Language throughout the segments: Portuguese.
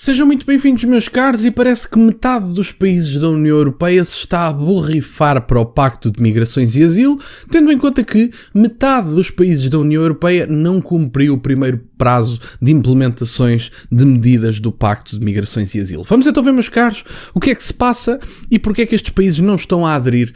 Sejam muito bem-vindos, meus caros, e parece que metade dos países da União Europeia se está a borrifar para o Pacto de Migrações e Asilo, tendo em conta que metade dos países da União Europeia não cumpriu o primeiro prazo de implementações de medidas do Pacto de Migrações e Asilo. Vamos então ver, meus caros, o que é que se passa e porque é que estes países não estão a aderir,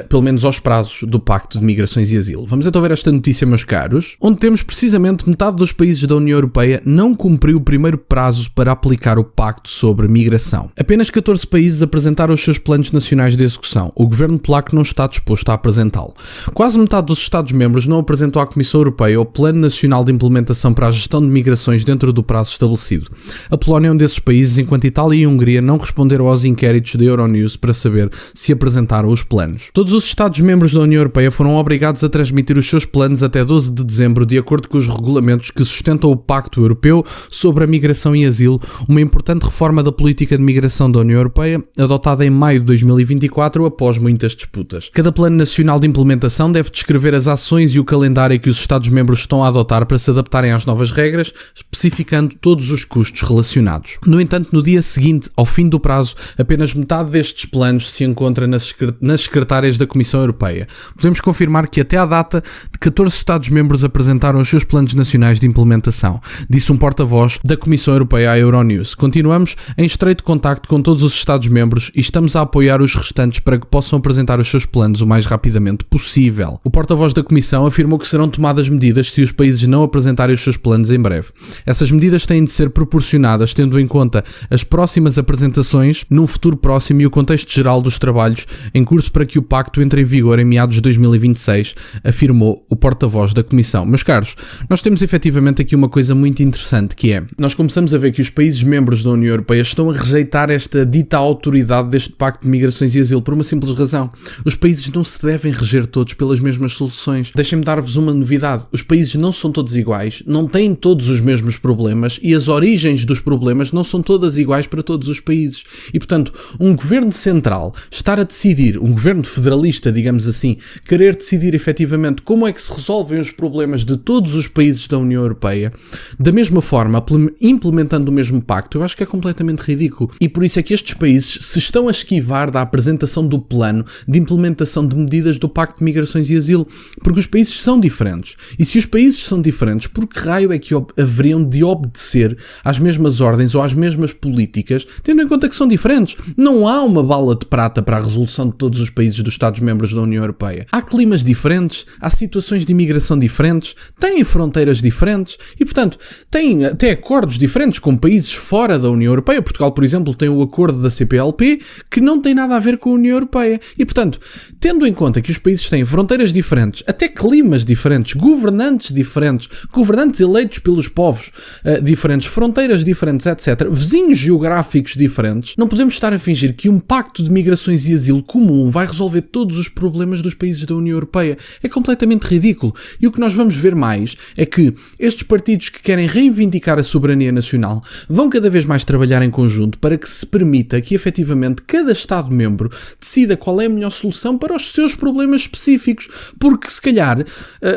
pelo menos aos prazos do Pacto de Migrações e Asilo. Vamos então ver esta notícia, meus caros, onde temos precisamente metade dos países da União Europeia não cumpriu o primeiro prazo para aplicar o Pacto sobre Migração. Apenas 14 países apresentaram os seus planos nacionais de execução. O governo polaco não está disposto a apresentá-lo. Quase metade dos Estados-membros não apresentou à Comissão Europeia o Plano Nacional de Implementação para a Gestão de Migrações dentro do prazo estabelecido. A Polónia é um desses países, enquanto Itália e Hungria não responderam aos inquéritos da Euronews para saber se apresentaram os planos. Todos os Estados-membros da União Europeia foram obrigados a transmitir os seus planos até 12 de dezembro, de acordo com os regulamentos que sustentam o Pacto Europeu sobre a Migração e Asilo, uma importante reforma da política de migração da União Europeia, adotada em maio de 2024 após muitas disputas. Cada plano nacional de implementação deve descrever as ações e o calendário que os Estados-membros estão a adotar para se adaptarem às novas regras, especificando todos os custos relacionados. No entanto, no dia seguinte, ao fim do prazo, apenas metade destes planos se encontra nas secretárias da Comissão Europeia. Podemos confirmar que até à data, 14 Estados-membros apresentaram os seus planos nacionais de implementação, disse um porta-voz da Comissão Europeia à Euronews. Continuamos em estreito contacto com todos os Estados-membros e estamos a apoiar os restantes para que possam apresentar os seus planos o mais rapidamente possível. O porta-voz da Comissão afirmou que serão tomadas medidas se os países não apresentarem os seus planos em breve. Essas medidas têm de ser proporcionadas tendo em conta as próximas apresentações num futuro próximo e o contexto geral dos trabalhos em curso para que o pacto entre em vigor em meados de 2026, afirmou o porta-voz da Comissão. Meus caros, nós temos efetivamente aqui uma coisa muito interessante, que é, nós começamos a ver que os países membros da União Europeia estão a rejeitar esta dita autoridade deste Pacto de Migrações e Asilo por uma simples razão. Os países não se devem reger todos pelas mesmas soluções. Deixem-me dar-vos uma novidade. Os países não são todos iguais, não têm todos os mesmos problemas e as origens dos problemas não são todas iguais para todos os países. E, portanto, um governo central estar a decidir, um governo federalista, digamos assim, querer decidir efetivamente como é que se resolvem os problemas de todos os países da União Europeia, da mesma forma, implementando o mesmo pacto, eu acho que é completamente ridículo. E por isso é que estes países se estão a esquivar da apresentação do plano de implementação de medidas do Pacto de Migrações e Asilo, porque os países são diferentes. E se os países são diferentes, por que raio é que haveriam de obedecer às mesmas ordens ou às mesmas políticas, tendo em conta que são diferentes? Não há uma bala de prata para a resolução de todos os países dos Estados-membros da União Europeia. Há climas diferentes, há situações de imigração diferentes, têm fronteiras diferentes e, portanto, têm até acordos diferentes com países fora da União Europeia. Portugal, por exemplo, tem o acordo da CPLP que não tem nada a ver com a União Europeia. E, portanto, tendo em conta que os países têm fronteiras diferentes, até climas diferentes, governantes eleitos pelos povos diferentes, fronteiras diferentes, etc., vizinhos geográficos diferentes, não podemos estar a fingir que um pacto de migrações e asilo comum vai resolver todos os problemas dos países da União Europeia. É completamente ridículo. E o que nós vamos ver mais é que estes partidos que querem reivindicar a soberania nacional vão cada vez mais trabalhar em conjunto para que se permita que efetivamente cada Estado-membro decida qual é a melhor solução para os seus problemas específicos, porque se calhar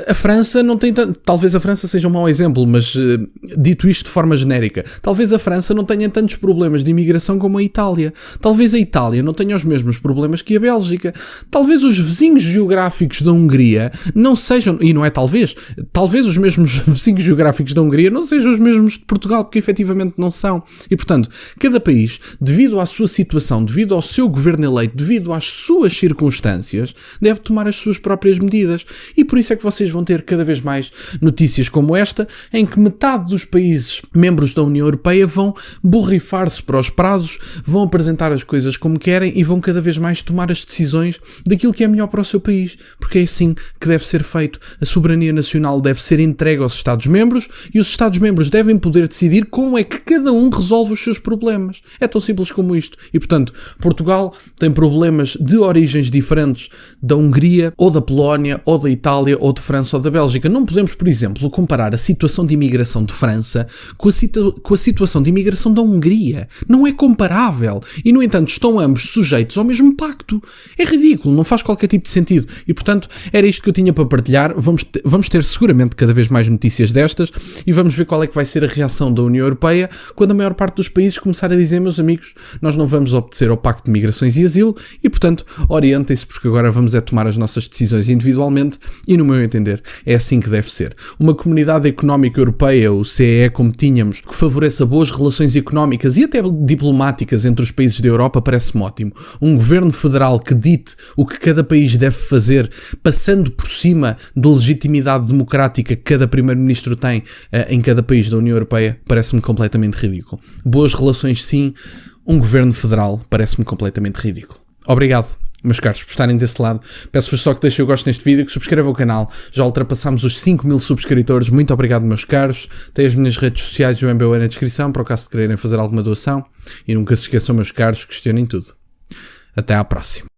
a França não tem talvez a França seja um mau exemplo, mas dito isto de forma genérica, talvez a França não tenha tantos problemas de imigração como a Itália, talvez a Itália não tenha os mesmos problemas que a Bélgica, talvez os vizinhos geográficos da Hungria não sejam, e não é talvez os mesmos vizinhos geográficos da Hungria não sejam os mesmos de Portugal, porque efetivamente não são. E, portanto, cada país, devido à sua situação, devido ao seu governo eleito, devido às suas circunstâncias, deve tomar as suas próprias medidas. E por isso é que vocês vão ter cada vez mais notícias como esta, em que metade dos países membros da União Europeia vão borrifar-se para os prazos, vão apresentar as coisas como querem e vão cada vez mais tomar as decisões daquilo que é melhor para o seu país, porque é assim que deve ser feito. A soberania nacional deve ser entregue aos Estados-membros e os Estados-membros devem poder decidir como é que cada um resolve os seus problemas. É tão simples como isto. E, portanto, Portugal tem problemas de origens diferentes da Hungria, ou da Polónia, ou da Itália, ou de França, ou da Bélgica. Não podemos, por exemplo, comparar a situação de imigração de França com a situação de imigração da Hungria. Não é comparável. E, no entanto, estão ambos sujeitos ao mesmo pacto. É ridículo, não faz qualquer tipo de sentido. E, portanto, era isto que eu tinha para partilhar. Vamos ter seguramente cada vez mais notícias destas e vamos ver qual é que vai ser a reação da União Europeia quando a maior parte dos países começar a dizer, meus amigos, nós não vamos obedecer ao Pacto de Migrações e Asilo e, portanto, orientem-se porque agora vamos tomar as nossas decisões individualmente e, no meu entender, é assim que deve ser. Uma comunidade económica europeia, o CEE, como tínhamos, que favoreça boas relações económicas e até diplomáticas entre os países da Europa parece-me ótimo. Um governo federal que dite o que cada país deve fazer, passando por cima da legitimidade democrática que cada primeiro-ministro tem em cada país da União Europeia, parece-me completamente ridículo. Boas relações sim, um governo federal parece-me completamente ridículo. Obrigado, meus caros, por estarem desse lado. Peço-vos só que deixem o gosto neste vídeo, que subscrevam o canal. Já ultrapassámos os 5.000 subscritores. Muito obrigado, meus caros. Tem as minhas redes sociais e o MBA na descrição, para o caso de quererem fazer alguma doação. E nunca se esqueçam, meus caros, questionem tudo. Até à próxima.